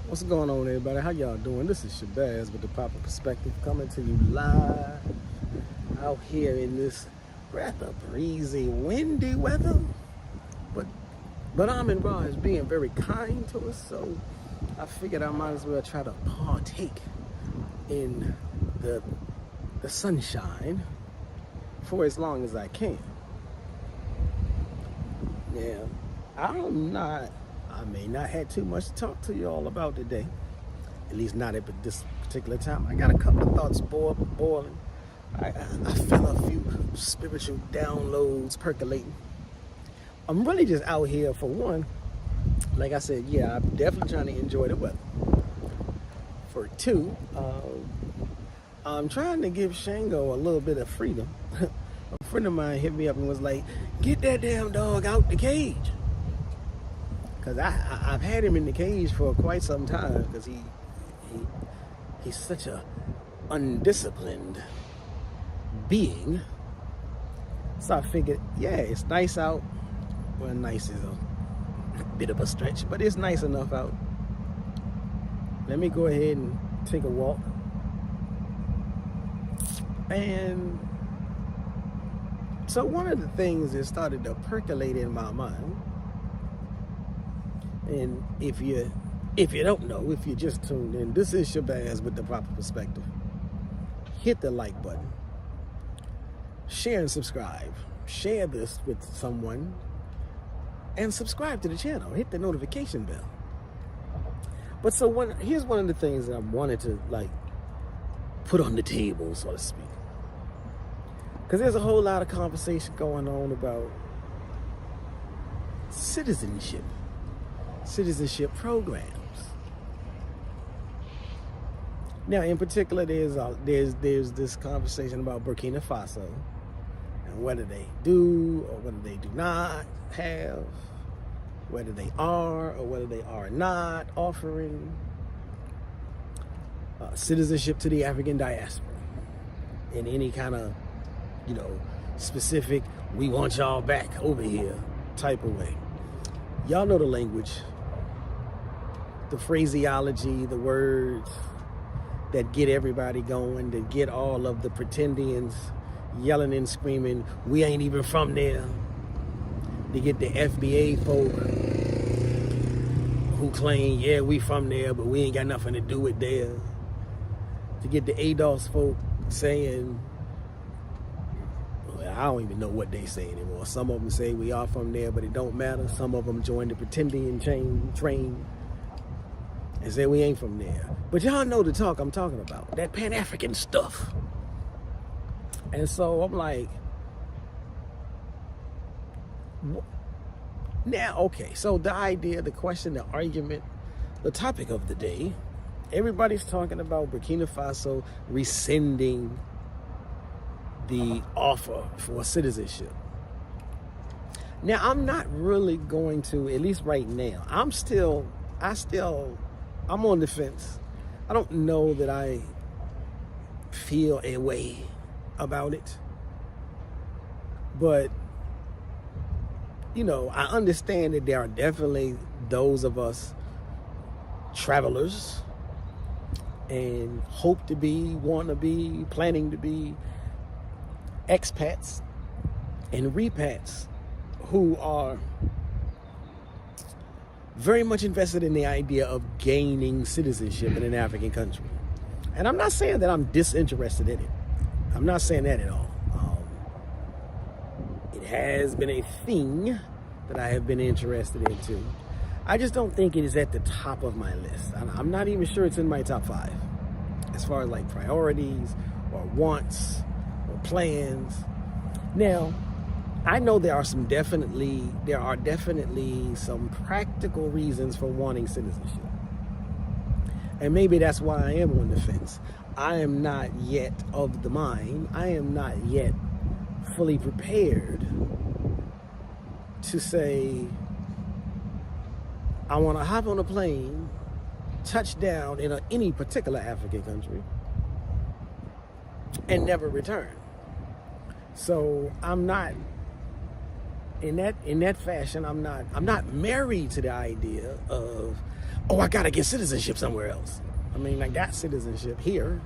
What's going on, everybody? How y'all doing? This is Shabazz with the proper perspective, coming to you live out here in this rather breezy, windy weather. But Amin Ra is being very kind to us, so I figured I might as well try to partake in the sunshine for as long as I can. Now, I may not have too much to talk to you all about today, at least not at this particular time. I got a couple of thoughts boiling. I feel a few spiritual downloads percolating. I'm really just out here for one. Like I said, yeah, I'm definitely trying to enjoy the weather. For two, I'm trying to give Shango a little bit of freedom. A friend of mine hit me up and was like, "Get that damn dog out the cage." Because I've had him in the cage for quite some time because he's such a undisciplined being. So I figured, yeah, it's nice out. Well, nice is a bit of a stretch, but it's nice enough out. Let me go ahead and take a walk. And so one of the things that started to percolate in my mind, and if you don't know, if you just tuned in, this is Shabazz with the proper perspective. Hit the like button. Share and subscribe. Share this with someone and subscribe to the channel. Hit the notification bell. But so here's one of the things that I wanted to put on the table, so to speak. Because there's a whole lot of conversation going on about citizenship programs. Now, in particular, there's this conversation about Burkina Faso and whether they do or whether they do not have, whether they are or whether they are not offering citizenship to the African diaspora in any kind of, specific, we want y'all back over here type of way. Y'all know the language, the phraseology, the words that get everybody going, that get all of the pretendians yelling and screaming, we ain't even from there. To get the FBA folk who claim, yeah, we from there, but we ain't got nothing to do with there. To get the ADOS folk saying, I don't even know what they say anymore. Some of them say we are from there, but it don't matter. Some of them join the pretending train and say we ain't from there. But y'all know the talk I'm talking about, that Pan-African stuff. And so I'm like, now, okay, so the idea, the question, the argument, the topic of the day, everybody's talking about Burkina Faso rescinding the offer for citizenship. Now, I'm not really going to, at least right now, I'm on the fence. I don't know that I feel a way about it. But, I understand that there are definitely those of us travelers and hope to be, want to be, planning to be expats and repats who are very much invested in the idea of gaining citizenship in an African country. And I'm not saying that I'm disinterested in it. I'm not saying that at all. It has been a thing that I have been interested into. I just don't think it is at the top of my list. I'm not even sure it's in my top 5 as far as priorities or wants or plans. Now, I know there are definitely some practical reasons for wanting citizenship. And maybe that's why I am on the fence. I am not yet of the mind. I am not yet fully prepared to say, I want to hop on a plane, touch down in any particular African country, and never return. So I'm not in that fashion. I'm not married to the idea of oh, I gotta get citizenship somewhere else. I mean, I got citizenship here,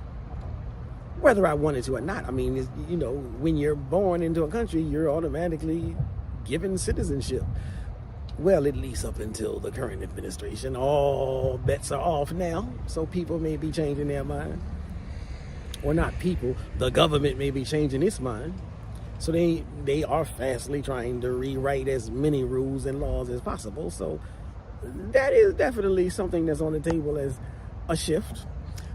whether I wanted to or not. I mean, you know, when you're born into a country, you're automatically given citizenship. Well, at least up until the current administration. All bets are off now, so people may be changing their mind. Or not people, the government may be changing its mind. So they are fastly trying to rewrite as many rules and laws as possible. So that is definitely something that's on the table as a shift.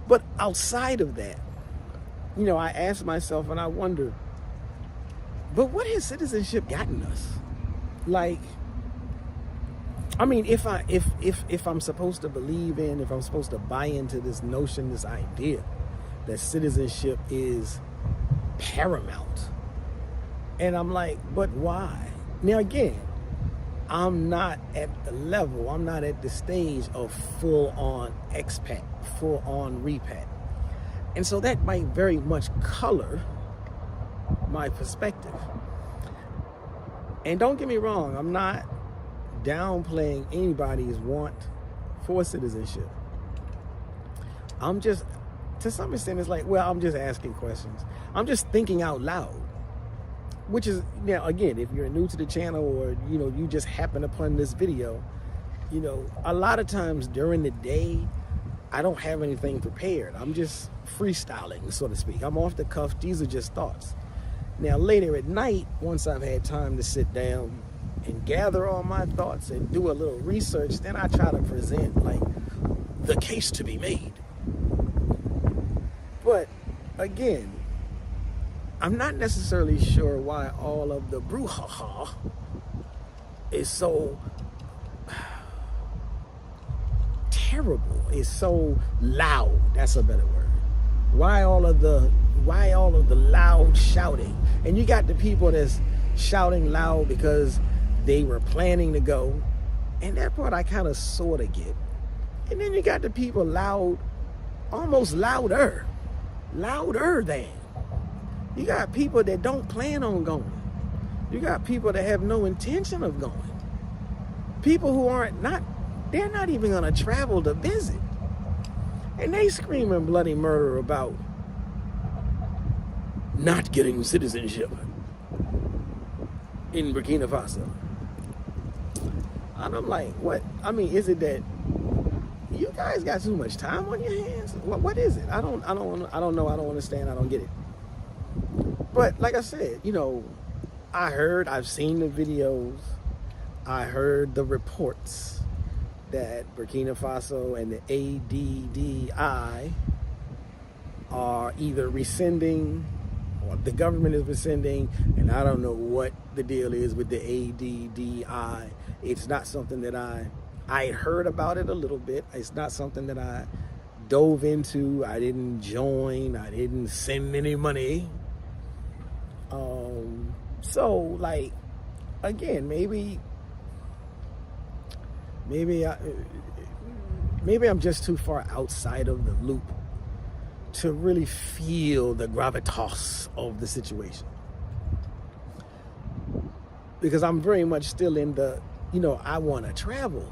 But outside of that, you know, I ask myself and I wonder, but what has citizenship gotten us? Like, I mean, if I'm supposed to believe in, if I'm supposed to buy into this notion, this idea that citizenship is paramount, and I'm like, but why? Now again, I'm not at the level, I'm not at the stage of full-on expat, full-on repat. And so that might very much color my perspective. And don't get me wrong, I'm not downplaying anybody's want for citizenship. I'm just, to some extent, it's like, well, I'm just asking questions. I'm just thinking out loud. Which is, now again, if you're new to the channel or, you know, you just happen upon this video, you know, a lot of times during the day, I don't have anything prepared. I'm just freestyling, so to speak. I'm off the cuff. These are just thoughts. Now, later at night, once I've had time to sit down and gather all my thoughts and do a little research, then I try to present, like, the case to be made. But, again, I'm not necessarily sure why all of the brouhaha is so terrible, is so loud. That's a better word. Why all of the loud shouting? And you got the people that's shouting loud because they were planning to go, and that part I kind of sort of get. And then you got the people loud, almost louder than. You got people that don't plan on going. You got people that have no intention of going. People who they're not even gonna travel to visit. And they screaming bloody murder about not getting citizenship in Burkina Faso. And I'm like, what? I mean, is it that you guys got too much time on your hands? What is it? I don't know. I don't understand. I don't get it. But like I said, you know, I've seen the videos, I heard the reports that Burkina Faso and the ADDI are either rescinding, or the government is rescinding, and I don't know what the deal is with the ADDI. It's not something that I heard about it a little bit. It's not something that I dove into. I didn't join. I didn't send any money. So, like, again, maybe I'm just too far outside of the loop to really feel the gravitas of the situation. Because I'm very much still in the, you know, I want to travel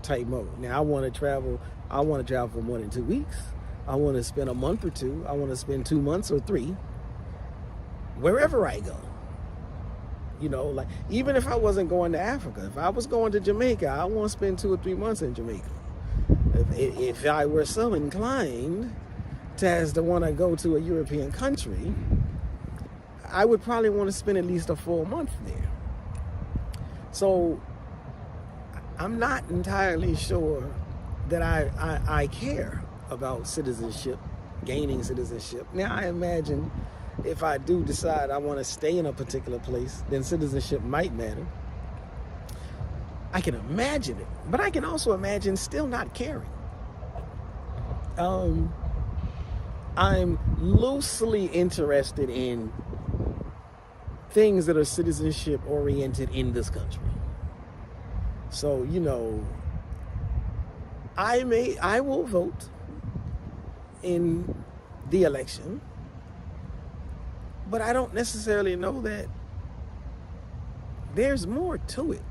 type mode. Now, I want to travel for more than 2 weeks. I want to spend a month or two. I want to spend 2 months or 3. Wherever I go, you know, like, even if I wasn't going to Africa, if I was going to Jamaica, I want to spend 2 or 3 months in Jamaica. If I were so inclined to want to go to a European country, I would probably want to spend at least a full month there. So I'm not entirely sure that I care about citizenship, gaining citizenship. Now, I imagine if I do decide I want to stay in a particular place, then citizenship might matter. I can imagine it, but I can also imagine still not caring. I'm loosely interested in things that are citizenship oriented in this country. So, you know, I will vote in the election, but I don't necessarily know that there's more to it.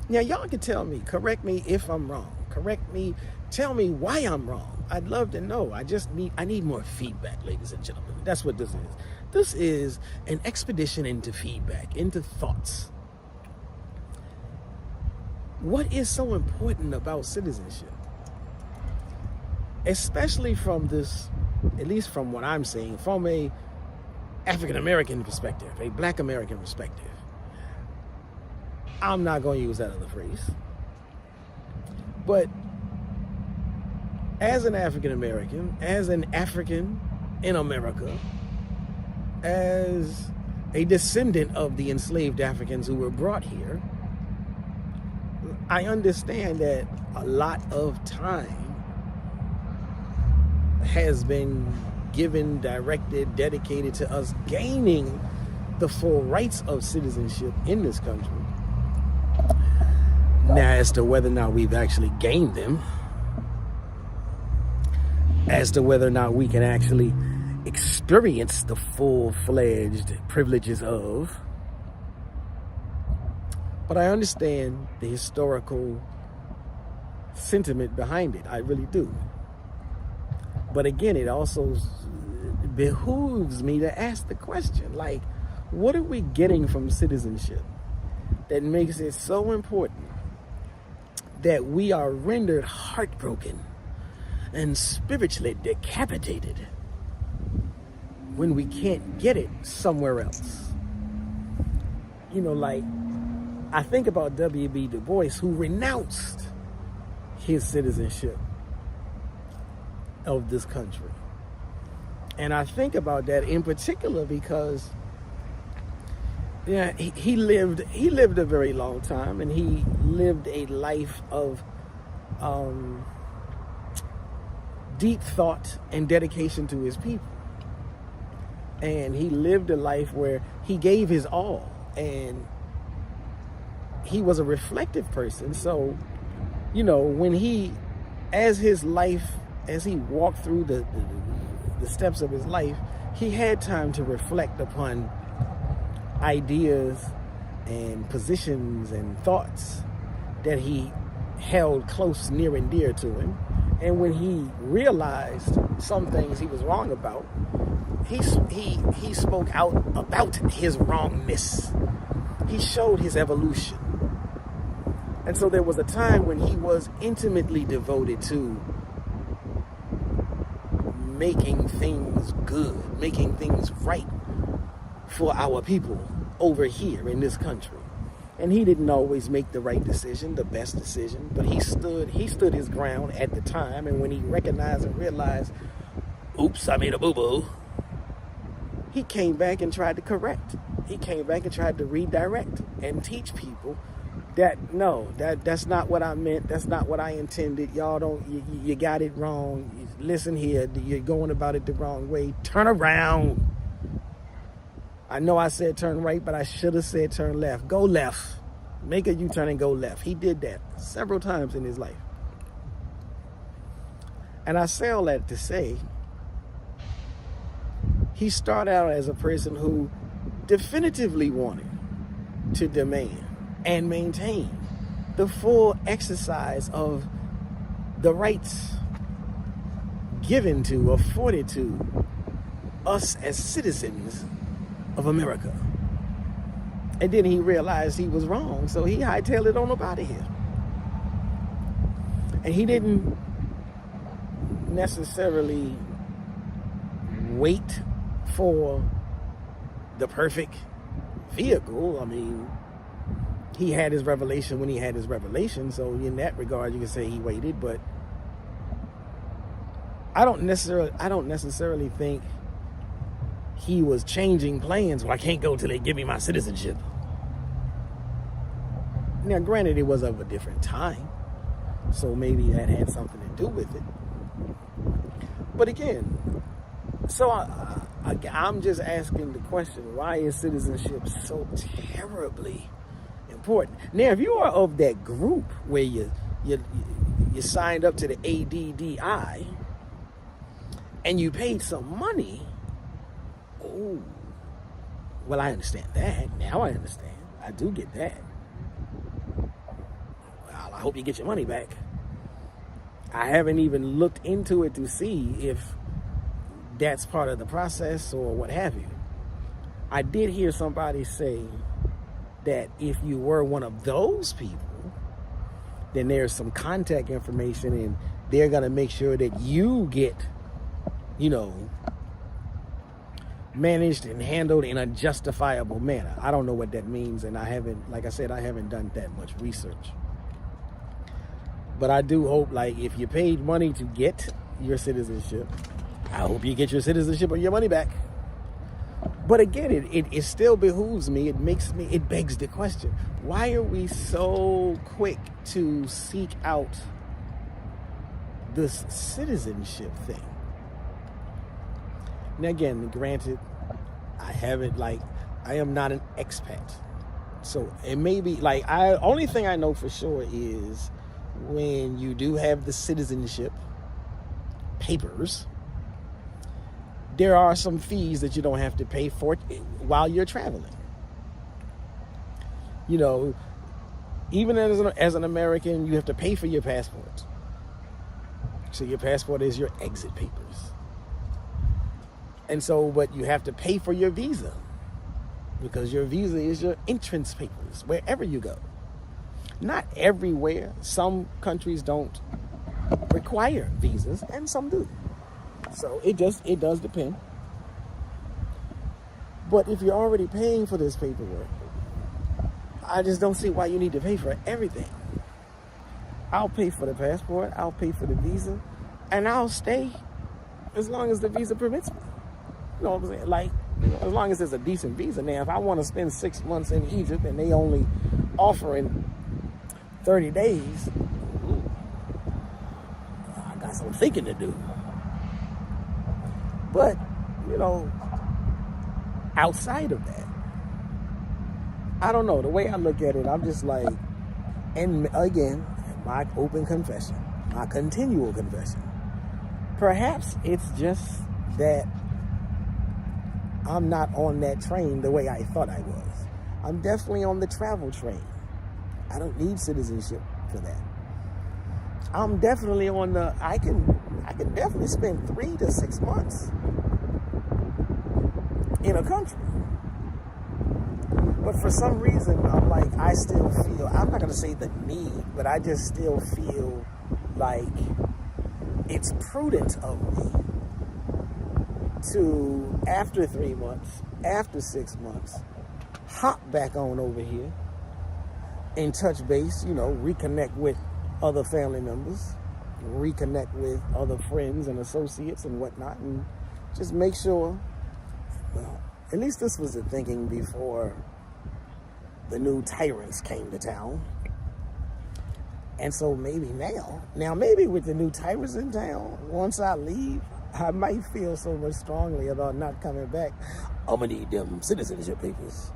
Now, y'all can tell me, correct me if I'm wrong. correct me, tell me why I'm wrong. I'd love to know. I need more feedback, ladies and gentlemen. That's what this is. This is an expedition into feedback, into thoughts. What is so important about citizenship? Especially from this, at least from what I'm seeing, from a African American perspective, a Black American perspective. I'm not going to use that other phrase. But as an African American, as an African in America, as a descendant of the enslaved Africans who were brought here, I understand that a lot of time has been given, directed, dedicated to us gaining the full rights of citizenship in this country. Now, as to whether or not we've actually gained them, as to whether or not we can actually experience the full-fledged privileges of, but I understand the historical sentiment behind it. I really do. But again, it also behooves me to ask the question, like, what are we getting from citizenship that makes it so important that we are rendered heartbroken and spiritually decapitated when we can't get it somewhere else? You know, like, I think about W.B. Du Bois, who renounced his citizenship of this country. And I think about that in particular because he lived a very long time, and he lived a life of deep thought and dedication to his people. And he lived a life where he gave his all, and he was a reflective person. So, you know, when as he walked through the steps of his life, he had time to reflect upon ideas and positions and thoughts that he held close, near and dear to him. And when he realized some things he was wrong about, he spoke out about his wrongness. He showed his evolution. And so there was a time when he was intimately devoted to making things good, making things right for our people over here in this country. And he didn't always make the right decision, the best decision, but he stood his ground at the time. And when he recognized and realized, oops, I made a boo-boo, he came back and tried to correct. He came back and tried to redirect and teach people that, no, that's not what I meant. That's not what I intended. Y'all you got it wrong. Listen here, you're going about it the wrong way. Turn around. I know I said turn right, but I should have said turn left. Go left. Make a U-turn and go left. He did that several times in his life. And I say all that to say, he started out as a person who definitively wanted to demand and maintain the full exercise of the rights given to, afforded to us as citizens of America. And then he realized he was wrong, so he hightailed it on up out of here. And he didn't necessarily wait for the perfect vehicle. I mean, he had his revelation when he had his revelation, so in that regard you can say he waited. But I don't necessarily think he was changing plans. Well, I can't go till they give me my citizenship. Now, granted, it was of a different time, so maybe that had something to do with it. But again, so I'm just asking the question, why is citizenship so terribly important? Now, if you are of that group where you signed up to the ADDI and you paid some money, oh, well, I understand that. Now I understand. I do get that. Well, I hope you get your money back. I haven't even looked into it to see if that's part of the process or what have you. I did hear somebody say that if you were one of those people, then there's some contact information and they're going to make sure that you get, you know, managed and handled in a justifiable manner. I don't know what that means, and I haven't, like I said, I haven't done that much research. But I do hope, like, if you paid money to get your citizenship, I hope you get your citizenship or your money back. But again, it still behooves me, it begs the question, why are we so quick to seek out this citizenship thing? Now again, granted, I am not an expat. So it may be, like, only thing I know for sure is when you do have the citizenship papers, there are some fees that you don't have to pay for while you're traveling. You know, even as an American, you have to pay for your passport. So your passport is your exit papers. And so, but you have to pay for your visa because your visa is your entrance papers wherever you go. Not everywhere. Some countries don't require visas and some do. So it does depend. But if you're already paying for this paperwork, I just don't see why you need to pay for everything. I'll pay for the passport, I'll pay for the visa, and I'll stay as long as the visa permits me. You know what I'm saying? Like, you know, as long as it's a decent visa. Now, if I want to spend 6 months in Egypt and they only offering 30 days, I got some thinking to do. But, you know, outside of that, I don't know. The way I look at it, I'm just like, and again, my open confession, my continual confession, perhaps it's just that I'm not on that train the way I thought I was. I'm definitely on the travel train. I don't need citizenship for that. I'm definitely on the, I can definitely spend 3 to 6 months in a country. But for some reason, I'm like, I still feel, I'm not going to say the need, but I just still feel like it's prudent of me to, after 3 months, after 6 months, hop back on over here and touch base, you know, reconnect with other family members, reconnect with other friends and associates and whatnot, and just make sure, well, at least this was the thinking before the new tyrants came to town. And so maybe now maybe with the new tyrants in town, once I leave, I might feel so much strongly about not coming back. I'm gonna need them citizenship papers.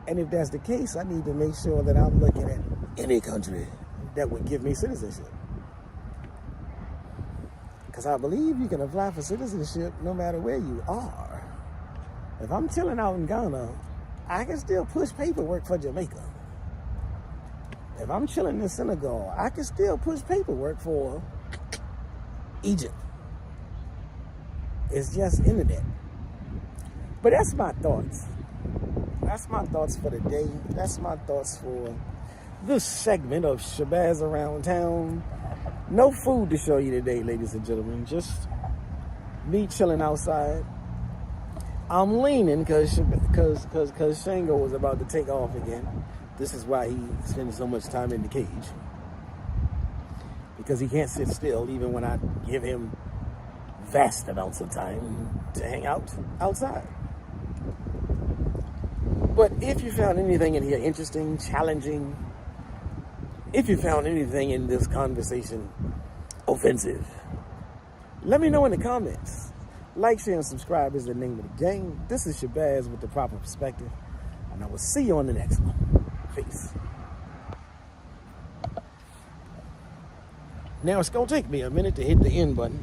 And if that's the case, I need to make sure that I'm looking at any country that would give me citizenship. Because I believe you can apply for citizenship no matter where you are. If I'm chilling out in Ghana, I can still push paperwork for Jamaica. If I'm chilling in Senegal, I can still push paperwork for Egypt. It's just internet. But that's my thoughts. That's my thoughts for the day. That's my thoughts for this segment of Shabazz Around Town. No food to show you today, ladies and gentlemen. Just me chilling outside. I'm leaning because Shango was about to take off again. This is why he spends so much time in the cage. Because he can't sit still even when I give him vast amounts of time to hang out outside. But if you found anything in here interesting, challenging, if you found anything in this conversation offensive, let me know in the comments. Like, share, and subscribe is the name of the game. This is Shabazz with the proper perspective, and I will see you on the next one. Peace. Now, it's going to take me a minute to hit the end button.